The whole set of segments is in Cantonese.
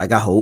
大家好，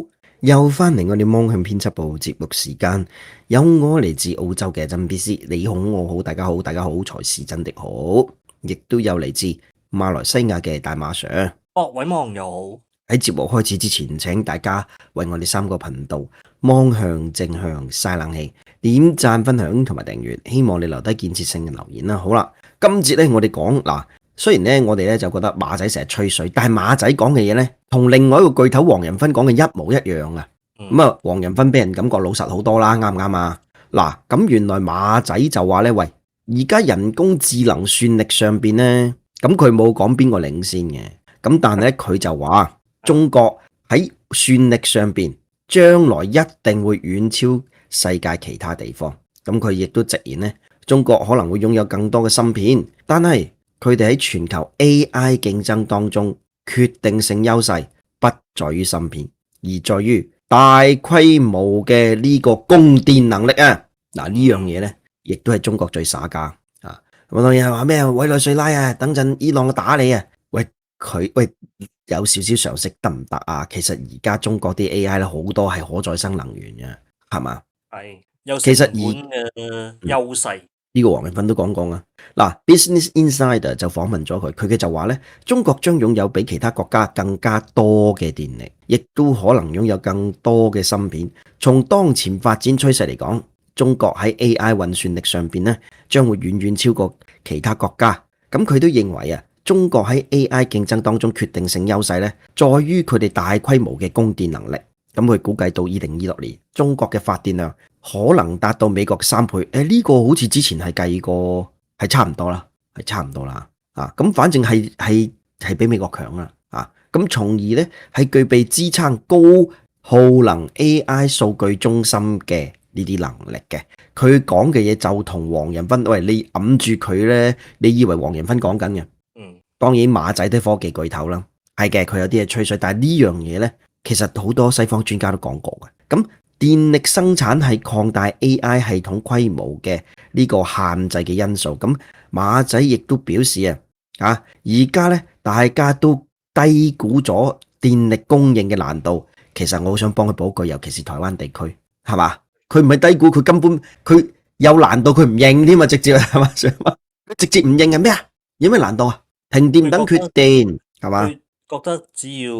又翻嚟我哋芒向編輯部節目時間，有我嚟自澳洲嘅曾 BC，你好我好大家好，大家好才是真的好，亦都有嚟自馬來西亞嘅大馬 Sir。各位網友喺節目開始之前，請大家為我哋3個頻道芒向正向嘥冷氣點讚、分享同埋訂閱，希望你留低建設性嘅留言啦。好啦，今節咧我哋講嗱。雖然咧，我哋咧就覺得馬仔成日吹水，但係馬仔講嘅嘢咧，同另外一個巨頭黃仁勳講嘅一模一樣啊！咁啊，黃仁勳俾人感覺老實好多啦，啱唔啱啊？嗱，咁原來馬仔就話咧，喂，而家人工智能算力上邊咧，咁佢冇講邊個領先嘅，咁但係咧佢就話中國喺算力上邊將來一定會遠超世界其他地方，咁佢亦都直言咧，中國可能會擁有更多嘅芯片，但係佢哋喺全球 AI 競爭當中決定性優勢不在於芯片，而在於大規模嘅呢個供電能力啊！嗱，呢樣嘢呢，亦都係中國最耍家啊！咁當然係話咩委內瑞拉啊，等陣伊朗打你啊！喂，有少少常識得唔得啊？其實而家中國啲 AI 咧好多係可再生能源嘅，係嘛？係有成本嘅優勢。呢個黃仁勳都講過啊，嗱，Business Insider 就訪問咗佢，佢就話咧，中國將擁有比其他國家更加多嘅電力，亦都可能擁有更多嘅芯片。從當前發展趨勢嚟講，中國喺 AI 運算力上邊咧，將會遠遠超過其他國家。咁佢都認為啊，中國喺 AI 競爭當中決定性優勢咧，在於佢哋大規模嘅供電能力。咁佢估計到2026年，中國嘅發電量可能達到美國3倍，呢個好似之前係計過，係差唔多啦，咁反正係比美國強啦，咁從而呢係具備支撐高耗能 AI 數據中心嘅呢啲能力嘅。佢講嘅嘢就同黃仁勳，喂，你揞住佢呢，你以為黃仁勳講緊嘅？當然馬仔都科技巨頭啦，係嘅，佢有啲嘢吹水，但係呢樣嘢呢，其實好多西方專家都講過嘅。咁電力生產係擴大 AI 系統規模嘅呢個限制嘅因素。咁馬仔亦都表示而家咧大家都低估咗電力供應嘅難度。其實我好想幫佢補句，尤其是台灣地區，係嘛？佢唔係低估，佢根本佢有難度，佢唔認添啊！直接係嘛？佢直接唔認係咩啊？有咩難度啊？停電等缺電係嘛？覺得只要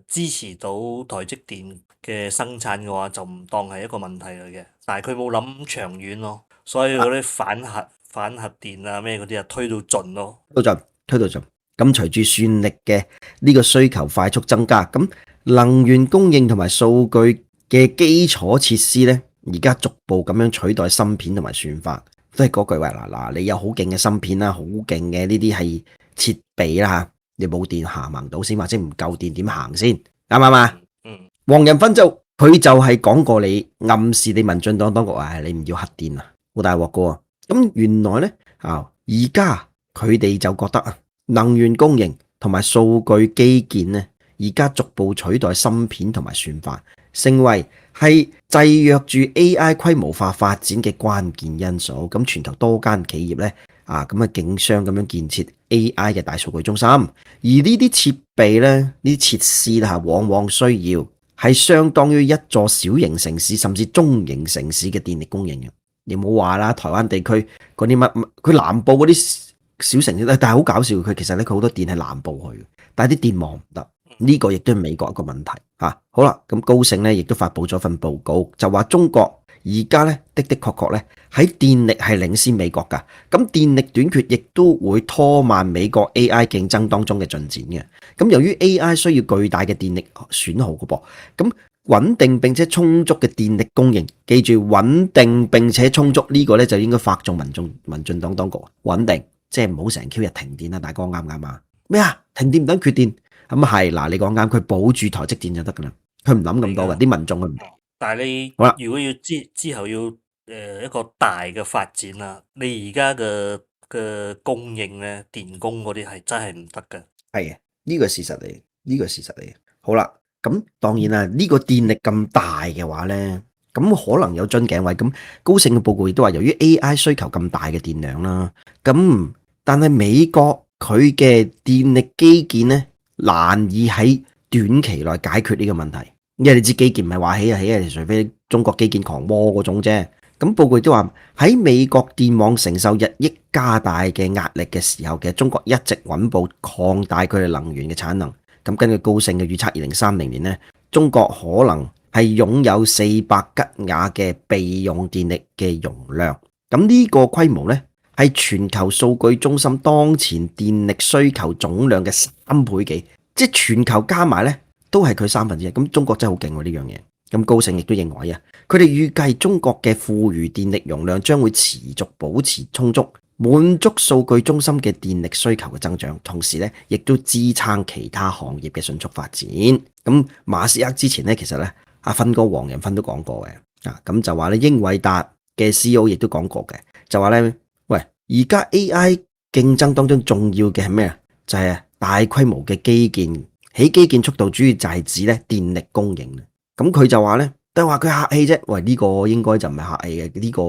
支持到台積電嘅生產嘅話，就唔當係一個問題嚟嘅。但係佢冇諗長遠咯，所以嗰啲反核電啊咩嗰啲啊推到盡咯，推到盡。咁隨住算力嘅呢個需求快速增加，咁能源供應同埋數據嘅基礎設施呢，而家逐步咁樣取代芯片同埋算法。都係嗰句話嗱，你有好勁嘅芯片啦，好勁嘅呢啲係設備啦吓，你冇電行到先，或者唔夠電點行先，啱唔啱啊？黃仁勳佢就係講過你，暗示你民進黨當局你唔要核電啊，好大鑊噶。咁原來呢，而家佢哋就覺得能源供應同埋數據基建呢，而家逐步取代芯片同埋算法，成為係制約住 AI 規模化發展嘅關鍵因素。咁全球多間企業呢，競相咁樣建設 AI 嘅大數據中心，而呢啲設備呢，呢啲設施啦，往往需要係相當於一座小型城市甚至中型城市嘅電力供應嘅。你冇話啦，台灣地區嗰啲乜，佢南部嗰啲小城市，但係好搞笑，佢其實咧佢好多電係南部去，但係啲電網唔得。呢個亦都係美國一個問題好啦，咁高盛咧亦都發布咗份報告，就話中國而家咧的確咧喺電力係領先美國噶。咁電力短缺亦都會拖慢美國 AI 競爭當中嘅進展嘅。咁由於 AI 需要巨大嘅電力損耗嘅噃，咁穩定並且充足嘅電力供應，記住穩定並且充足呢個咧就應該發中民進黨當局穩定，即係唔好成 Q 日停電啦，大哥啱唔啱啊？咩啊？停電唔等缺電？咁係嗱，你講啱，佢保住台積電就得噶啦，佢唔諗咁多嘅，啲民眾佢唔。但係你好啦，如果要之後要一個大嘅發展啦，你而家嘅供應咧，電供嗰啲係真係唔得嘅。係嘅，呢個事實嚟，好啦，咁當然啦，呢個電力咁大嘅話咧，咁可能有樽頸位。咁高盛嘅報告亦都話，由於 AI 需求咁大嘅電量啦，但係美國佢嘅電力基建咧，難以喺短期內解決呢個問題，因為你知基建唔係話起就起，除非中國基建狂魔嗰種啫。咁報告亦都話喺美國電網承受日益加大嘅壓力嘅時候，其實中國一直穩步擴大佢哋能源嘅產能。咁根據高盛嘅預測，2030年呢，中國可能係擁有400吉瓦嘅備用電力嘅容量。咁呢個規模呢，係全球數據中心當前電力需求總量嘅3倍幾，即係全球加埋呢都係佢1/3。咁中國真係好勁喎呢樣嘢。咁高盛亦都認為啊，佢哋預計中國嘅富餘電力容量將會持續保持充足，滿足數據中心嘅電力需求嘅增長，同時咧亦都支撐其他行業嘅迅速發展。咁馬斯克之前咧，其實咧阿芬哥黃仁勳都講過嘅，咁就話咧英偉達嘅 CEO 亦都講過嘅，就話咧喂，而家 AI 競爭當中重要嘅係咩啊？就係大規模嘅基建，起基建速度主要就係指咧電力供應。咁佢就話咧，都話佢客氣啫。喂，呢個應該就唔係客氣嘅，呢個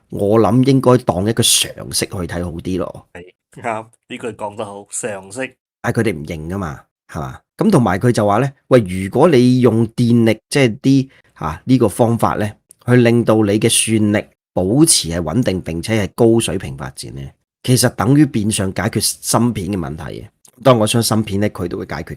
我諗應該當一個常識去睇好啲咯。係啱，呢句講得好，常識。但係佢哋唔認噶嘛，係嘛？咁同埋佢就話咧，喂，如果你用電力即係啲呢個方法咧，去令到你嘅算力保持係穩定並且係高水平發展咧，其實等於變相解決芯片嘅問題嘅。當我相信芯片咧，佢都會解決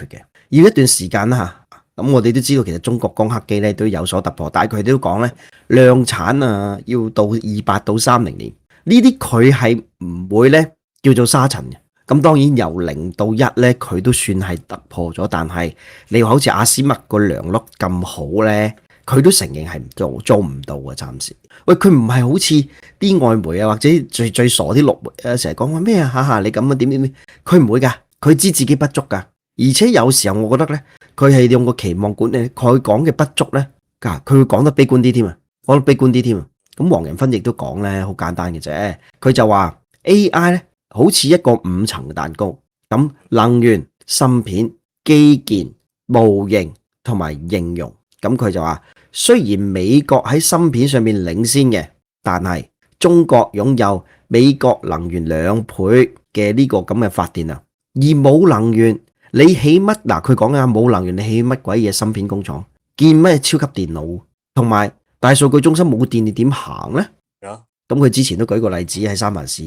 嘅，要一段時間啦。咁我哋都知道，其實中國光刻機咧都有所突破，但係佢哋都講咧量產啊，要到28到30年，呢啲佢係唔會咧叫做沙塵嘅。咁當然由0到1咧，佢都算係突破咗，但係你話好似阿斯麥個良率咁好咧，佢都承認係做唔到嘅，暫時。喂，佢唔係好似啲外媒啊，或者最傻啲綠媒啊，成日講話咩啊你咁樣點，佢唔會噶，佢知自己不足噶。而且有時候我覺得咧，佢係用個期望管理，佢講嘅不足咧，佢會講得悲觀啲添啊，咁黃仁勳亦都講咧，好簡單嘅啫，佢就話 AI 咧好似一個5層嘅蛋糕，咁能源、芯片、基建、模型同埋應用，咁佢就話雖然美國喺芯片上面領先嘅，但係中國擁有美國能源2倍嘅呢個咁嘅發電量，而冇能源。你起乜嗱？佢講嘅冇能源，你起乜鬼嘢芯片工廠？建咩超級電腦？同埋大數據中心冇電，你點行呢？咁佢之前都舉個例子，喺三藩市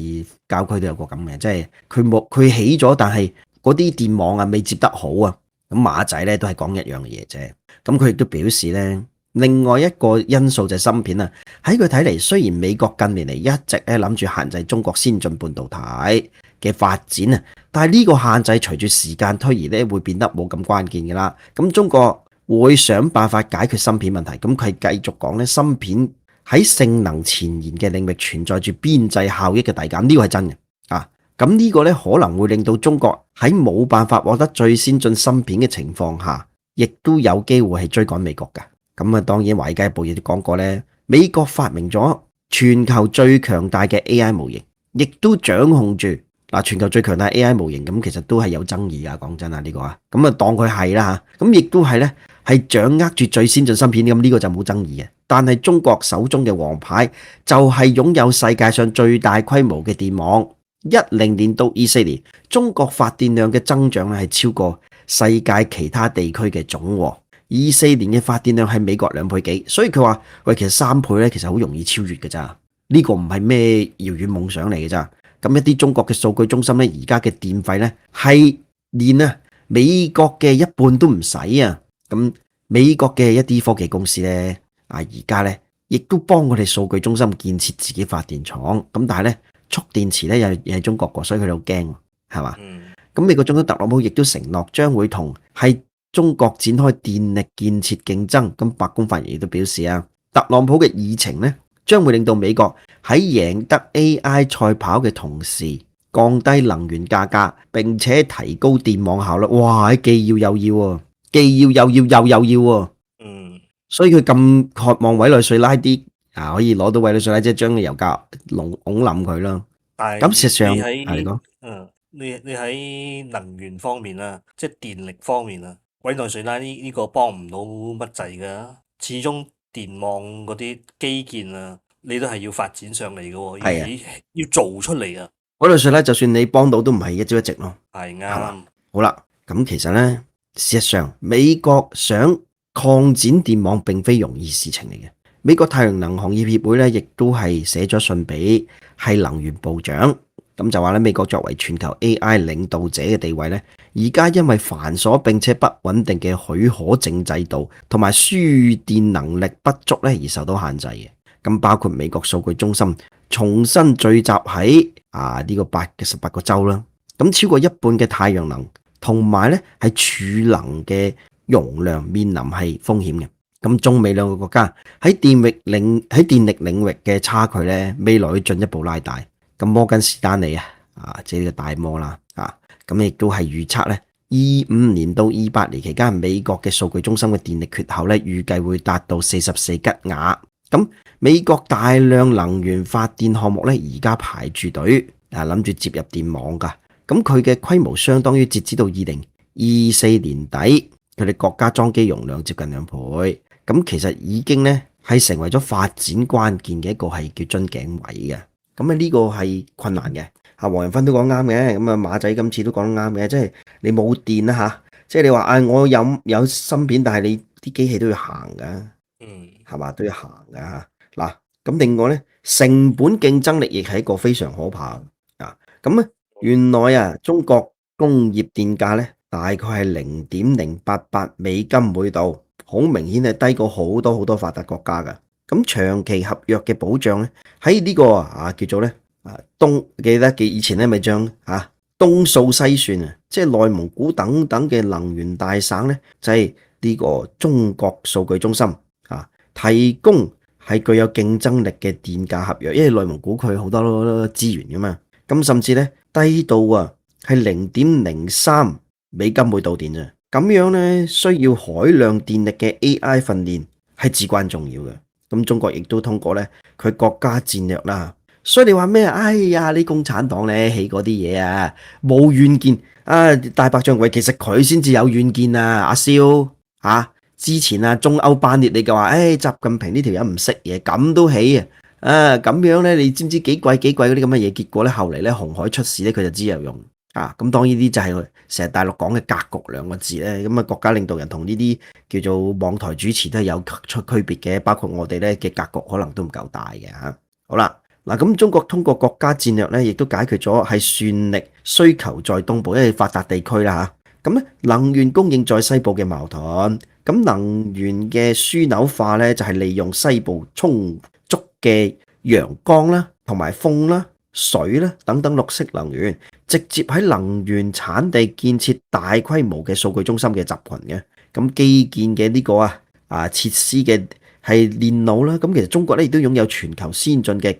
郊區都有個咁嘅，即係佢起咗，但係嗰啲電網啊未接得好啊。咁馬仔咧都係講一樣嘅嘢啫。咁佢亦都表示咧，另外一個因素就係芯片啊。喺佢睇嚟，雖然美國近年嚟一直咧諗住限制中國先進半導體嘅發展啊，但係呢個限制隨住時間推移咧，會變得冇咁關鍵嘅啦。咁中國會想辦法解決芯片問題。咁佢繼續講咧，芯片喺性能前沿嘅領域存在住邊際效益嘅遞減，呢個係真嘅啊。咁呢個咧可能會令到中國喺冇辦法獲得最先進芯片嘅情況下，亦都有機會係追趕美國㗎。咁啊，當然華爾街報亦都講過咧，美國發明咗全球最強大嘅 AI 模型，亦都掌控住。全球最強大 AI 模型，咁其實都係有爭議噶，講真啊，呢個咁啊當佢係啦吓，咁亦都係咧係掌握住最先進芯片，咁呢個就冇爭議嘅。但係中國手中嘅王牌就係擁有世界上最大規模嘅電網，10年到24年，中國發電量嘅增長係超過世界其他地區嘅總和，24年嘅發電量係美國2倍幾，所以佢話喂，其實3倍咧，其實好容易超越嘅咋，呢個唔係咩遙遠夢想嚟嘅咋。咁一啲中國嘅數據中心咧，而家嘅電費咧係連美國嘅一半都唔使啊！咁美國嘅一啲科技公司咧而家咧亦都幫我哋數據中心建設自己發電廠。咁但係咧蓄電池咧又係中國個，所以佢哋好驚，係嘛？咁美國總統特朗普亦都承諾將會同係中國展開電力建設競爭。咁白宮發言亦都表示特朗普嘅議程咧，將會令到美國喺贏得 AI 賽跑嘅同時，降低能源價格，並且提高電網效率。哇！既要又要喎，既要又要又要喎。所以佢咁渴望委內瑞拉啲可以攞到委內瑞拉，即係將個油價拱冧佢啦。咁事實上你講，你喺能源方面啊，即係電力方面啊，委內瑞拉呢個幫唔到乜滯噶，始終。電網嗰啲基建啊，你都係要發展上嚟嘅，要做出嚟啊！委內瑞拉就算你幫到都唔係一朝一夕咯。係啱。好啦，咁其實咧事實上，美國想擴展電網並非容易事情嚟嘅。美國太陽能行業協會咧，亦都係寫咗信俾係能源部長，咁就話咧，美國作為全球 AI 領導者嘅地位咧，而家因為繁瑣並且不穩定嘅許可證制度同埋輸電能力不足咧，而受到限制嘅。咁包括美國數據中心重新聚集喺呢個18個州啦，咁超過一半嘅太陽能同埋咧係儲能嘅容量面臨係風險嘅。咁中美兩個國家喺電力領域嘅差距咧，未來會進一步拉大。咁摩根士丹利即係呢個大摩啦，咁亦都係預測咧25年到28年期間，美國嘅數據中心嘅電力缺口咧，預計會達到44吉瓦。咁美國大量能源發電項目咧，而家排住隊諗住接入電網噶。咁佢嘅規模相當於截止到2024年底，佢哋國家裝機容量接近2倍。咁其實已經咧係成為咗發展關鍵嘅一個係叫樽頸位嘅。咁呢個係困難嘅。黃仁勳都講啱嘅，咁馬仔今次都講得啱嘅，即係你冇電啦即係你話我有芯片，但係你啲機器都要行噶，係嘛，都要行噶嗱。咁另外咧，成本競爭力亦係一個非常可怕咁咧，原來中國工業電價咧大概係0.088美金每度，好明顯係低過好多發達國家噶。咁長期合約嘅保障咧，喺呢個叫做咧記得以前咧咪將東數西算即係內蒙古等等嘅能源大省咧，就係呢個中國數據中心提供係具有競爭力嘅電價合約，因為內蒙古佢好多資源噶嘛，咁甚至咧低到係0.03美金每度電啫，咁樣咧需要海量電力嘅 AI 訓練係至關重要嘅。咁中國亦都通過咧佢國家戰略啦，所以你話咩？哎呀，你共產黨咧起嗰啲嘢冇遠見大白象喂，其實佢先至有遠見阿蕭之前中歐班列你就話，習近平呢條友唔識嘢，咁都起咁樣咧，你知唔知幾貴嗰啲咁嘅嘢？結果咧後嚟咧紅海出事咧，佢就知有用咁當然呢啲就係成日大陸講嘅格局兩個字咧，咁國家領導人同呢啲叫做網台主持都係有出區別嘅，包括我哋咧嘅格局可能都唔夠大嘅好啦，咁中國通過國家戰略咧，亦都解決咗係算力需求在東部，因為發達地區啦咁咧能源供應在西部嘅矛盾，咁能源嘅樞紐化咧就係利用西部充足嘅陽光啦，同埋風啦、水啦等等綠色能源，直接喺能源產地建設大規模嘅數據中心嘅集群嘅。咁基建嘅呢個設施嘅係電腦啦。咁其實中國咧亦都擁有全球先進嘅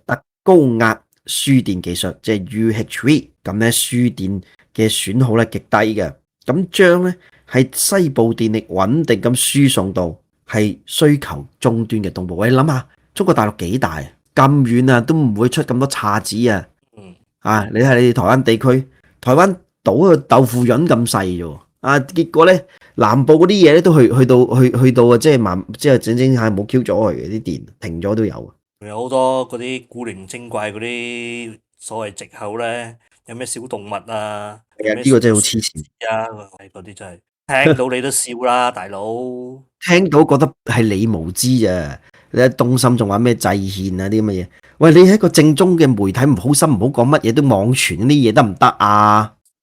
特高壓輸電技術，即係 UHV。咁咧輸電嘅損耗咧極低嘅，咁將咧係西部電力穩定咁輸送到係需求終端嘅東部。喂，你諗下中國大陸幾大咁遠都唔會出咁多岔子你睇你哋台灣地區，台灣島個豆腐潤咁細啫結果咧南部嗰啲嘢咧都去到即係整下冇 Q 咗佢啲電停咗都有。有好多嗰啲古靈精怪嗰啲所謂藉口咧，有咩小動物呢個真係好黐線嗰啲真係聽到你都笑啦大佬。聽到覺得係你無知咋，你喺東森仲話咩制憲啲咁嘅嘢？喂，你係一個正宗嘅媒體，唔好心唔好講乜嘢都網傳啲嘢得唔得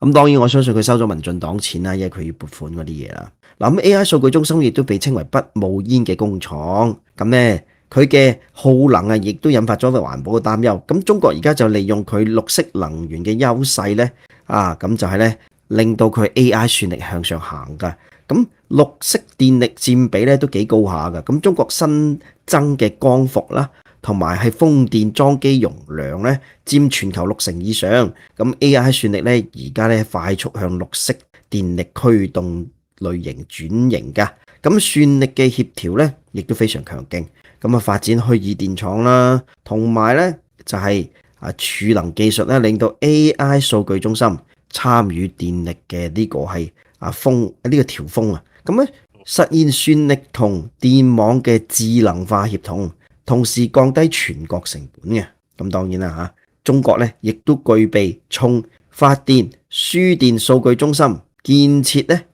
咁當然我相信佢收咗民進黨錢啦，因為佢要撥款嗰啲嘢啦。咁 AI 數據中心亦都被稱為不冒煙嘅工廠，咁咧佢嘅耗能亦都引發咗環保嘅擔憂。咁中國而家就利用佢綠色能源嘅優勢咧，咁就係咧令到佢 AI 算力向上行噶。咁綠色電力佔比咧都幾高下噶。咁中國新增嘅光伏啦，同埋係風電裝機容量咧，佔全球60%以上。咁 AI 算力咧，而家咧快速向綠色電力驅動類型轉型噶。咁算力嘅協調咧，亦都非常強勁。咁發展虛擬電廠啦，同埋咧就係儲能技術咧，令到 AI 數據中心參與電力嘅呢個係呢個調峰咁咧實現算力同電網嘅智能化協同，同時降低全國成本嘅。咁當然啦中國咧亦都具備從發電、輸電數據中心建設咧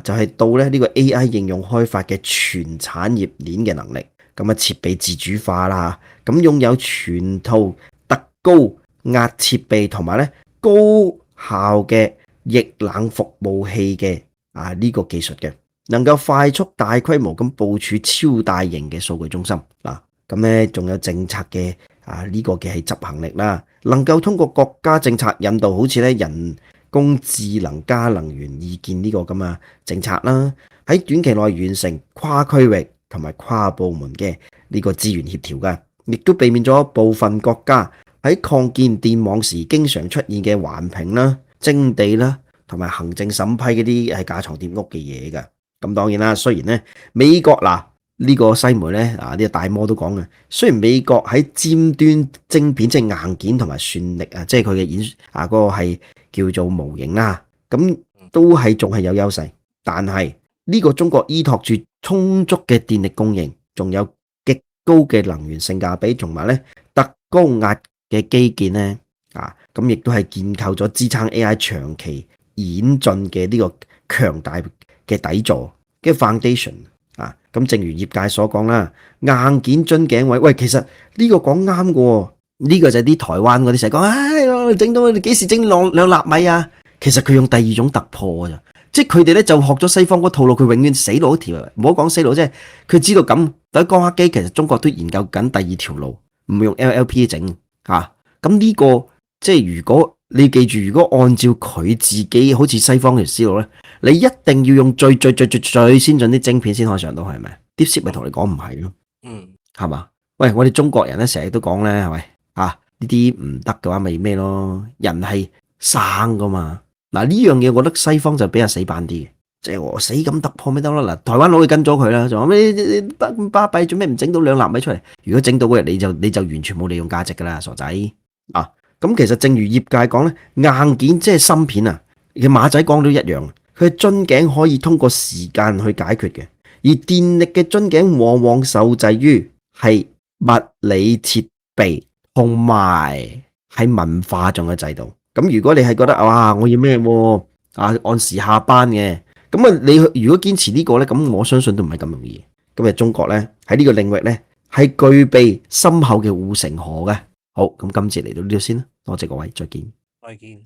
就係到咧呢個 AI 應用開發嘅全產業鏈嘅能力。咁設備自主化啦，咁擁有全套特高壓設備同埋咧高效嘅液冷服務器嘅呢個技術嘅，能夠快速大規模咁部署超大型嘅數據中心嗱。咁咧仲有政策嘅呢個嘅係執行力啦，能夠通過國家政策引導，好似咧人工智能加能源意見呢個咁嘅政策啦，喺短期內完成跨區域同埋跨部門嘅呢個資源協調嘅，亦都避免咗部分國家喺擴建電網時經常出現嘅環評啦、徵地啦同埋行政審批嗰啲係架床疊屋嘅嘢㗎。咁當然啦，雖然咧美國呢個西媒咧呢個大摩都講嘅，雖然美國喺尖端晶片即係硬件同埋算力即係佢嘅演嗰個係叫做模型啦，咁都係仲係有優勢，但係呢個中國依託住充足嘅電力供應，仲有極高嘅能源性價比，同埋咧特高壓嘅基建咧咁亦都係建構咗支撐 AI 長期演進嘅呢個強大嘅底座嘅 foundation。咁正如業界所講啦，硬件樽頸位，喂，其實呢個講啱嘅喎，呢個就係啲台灣嗰啲成日講，整到你幾時整兩納米啊？其實佢用第二種突破㗎咋，即係佢哋咧就學咗西方嗰套路，佢永遠死路一條，唔好講死路，即係佢知道咁，但係光刻機其實中國都研究緊第二條路，唔用 LLP 整咁呢個即係如果你記住，如果按照佢自己好似西方條思路咧，你一定要用最先進啲晶片先可以上到，係咪？DeepSeek咪同你講唔係咯，係嘛？喂，我哋中國人咧成日都講咧，係咪呢啲唔得嘅話咪咩咯？人係生噶嘛，嗱呢樣嘢我覺得西方就比較死板啲嘅，即係我死咁突破咪得咯。嗱，台灣佬去跟咗佢啦，就話咩巴閉，做咩唔整到2納米出嚟？如果整到嗰日你就完全冇利用價值噶啦，傻仔咁其實正如業界講咧，硬件即係芯片嘅馬仔講到一樣，佢嘅樽頸可以通過時間去解決嘅，而電力嘅樽頸往往受制於係物理設備同埋係文化上嘅制度。咁如果你係覺得我要咩按時下班嘅，咁你如果堅持呢個咧，咁我相信都唔係咁容易。咁中國咧喺呢個領域咧係具備深厚嘅護城河嘅。好，咁今次嚟到呢度先啦，多謝各位，再見。再見。